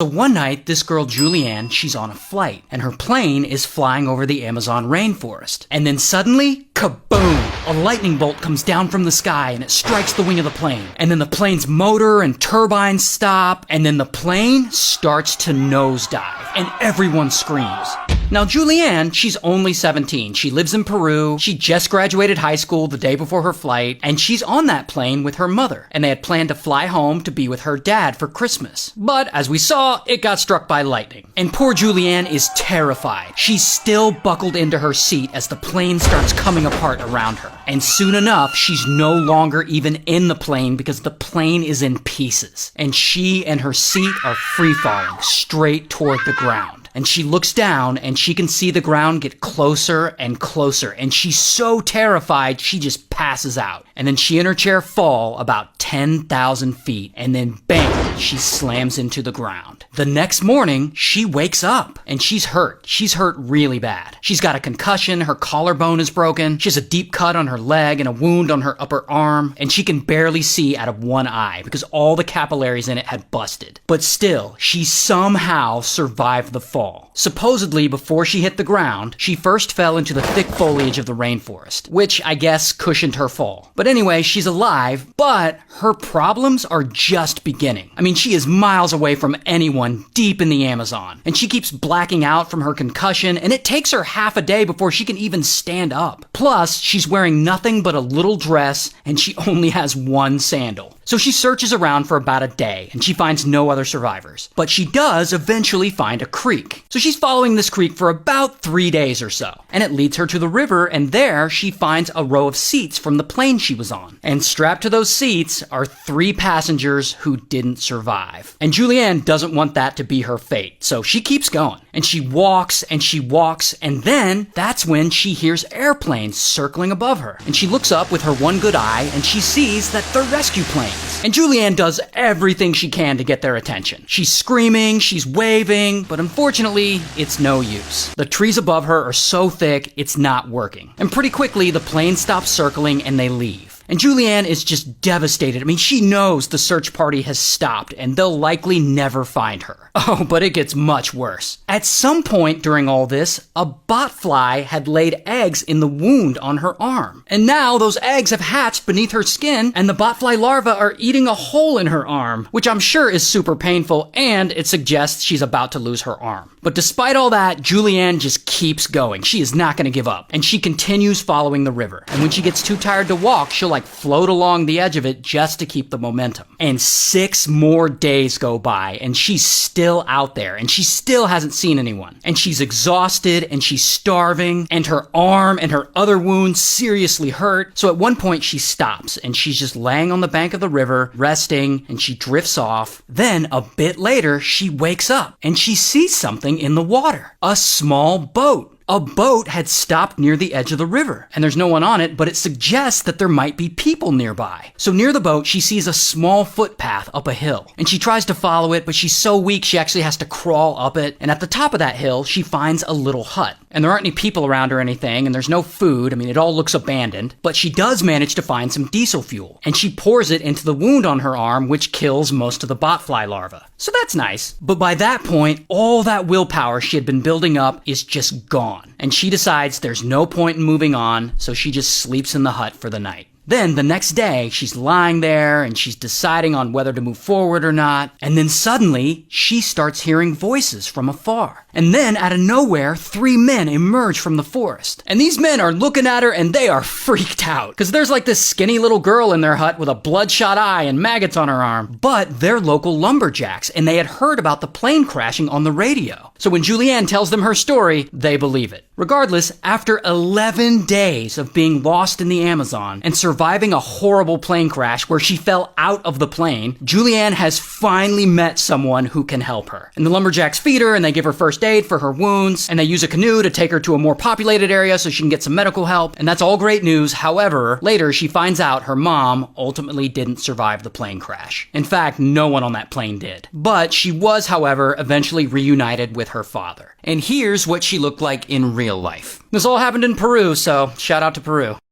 So one night, this girl Julianne, she's on a flight, and her plane is flying over the Amazon rainforest. And then suddenly, kaboom! A lightning bolt comes down from the sky and it strikes the wing of the plane. And then the plane's motor and turbines stop, and then the plane starts to nosedive, and everyone screams. Now, Julianne, she's only 17. She lives in Peru. She just graduated high school the day before her flight, and she's on that plane with her mother. And they had planned to fly home to be with her dad for Christmas. But as we saw, it got struck by lightning. And poor Julianne is terrified. She's still buckled into her seat as the plane starts coming apart around her. And soon enough, she's no longer even in the plane because the plane is in pieces. And she and her seat are free falling straight toward the ground. And she looks down and she can see the ground get closer and closer. And she's so terrified, she just passes out. And then she and her chair fall about 10,000 feet. And then bam, she slams into the ground. The next morning, she wakes up and she's hurt. She's hurt really bad. She's got a concussion, her collarbone is broken. She has a deep cut on her leg and a wound on her upper arm. And she can barely see out of one eye because all the capillaries in it had busted. But still, she somehow survived the fall. Supposedly, before she hit the ground, she first fell into the thick foliage of the rainforest, which I guess cushioned her fall. But anyway, she's alive, but her problems are just beginning. I mean, she is miles away from anyone deep in the Amazon, and she keeps blacking out from her concussion, and it takes her half a day before she can even stand up. Plus, she's wearing nothing but a little dress, and she only has one sandal. So she searches around for about a day, and she finds no other survivors. But she does eventually find a creek. So she's following this creek for about 3 days or so. And it leads her to the river, and there she finds a row of seats from the plane she was on. And strapped to those seats are 3 passengers who didn't survive. And Julianne doesn't want that to be her fate, so she keeps going. And she walks, and then that's when she hears airplanes circling above her. And she looks up with her one good eye, and she sees that they're rescue planes. And Julianne does everything she can to get their attention. She's screaming, she's waving, but unfortunately, it's no use. The trees above her are so thick, it's not working. And pretty quickly, the plane stops circling and they leave. And Julianne is just devastated. I mean, she knows the search party has stopped and they'll likely never find her. Oh, but it gets much worse. At some point during all this, a botfly had laid eggs in the wound on her arm. And now those eggs have hatched beneath her skin and the botfly larvae are eating a hole in her arm, which I'm sure is super painful, and it suggests she's about to lose her arm. But despite all that, Julianne just keeps going. She is not going to give up. And she continues following the river. And when she gets too tired to walk, she'll float along the edge of it just to keep the momentum. And 6 more days go by and she's still out there and she still hasn't seen anyone. And she's exhausted and she's starving and her arm and her other wounds seriously hurt. So at one point she stops and she's just laying on the bank of the river, resting, and she drifts off. Then a bit later, she wakes up and she sees something in the water. A small boat. A boat had stopped near the edge of the river, and there's no one on it, but it suggests that there might be people nearby. So near the boat, she sees a small footpath up a hill, and she tries to follow it, but she's so weak she actually has to crawl up it. And at the top of that hill, she finds a little hut. And there aren't any people around or anything, and there's no food. I mean, it all looks abandoned. But she does manage to find some diesel fuel, and she pours it into the wound on her arm, which kills most of the botfly larvae. So that's nice. But by that point, all that willpower she had been building up is just gone. And she decides there's no point in moving on, so she just sleeps in the hut for the night. Then the next day, she's lying there and she's deciding on whether to move forward or not. And then suddenly, she starts hearing voices from afar. And then, out of nowhere, 3 men emerge from the forest. And these men are looking at her and they are freaked out. Because there's this skinny little girl in their hut with a bloodshot eye and maggots on her arm. But they're local lumberjacks and they had heard about the plane crashing on the radio. So when Julianne tells them her story, they believe it. Regardless, after 11 days of being lost in the Amazon and surviving a horrible plane crash where she fell out of the plane, Julianne has finally met someone who can help her. And the lumberjacks feed her and they give her first aid for her wounds, and they use a canoe to take her to a more populated area so she can get some medical help, and that's all great news. However, later she finds out her mom ultimately didn't survive the plane crash. In fact, no one on that plane did. But she was, however, eventually reunited with her father. And here's what she looked like in real life. This all happened in Peru, so shout out to Peru.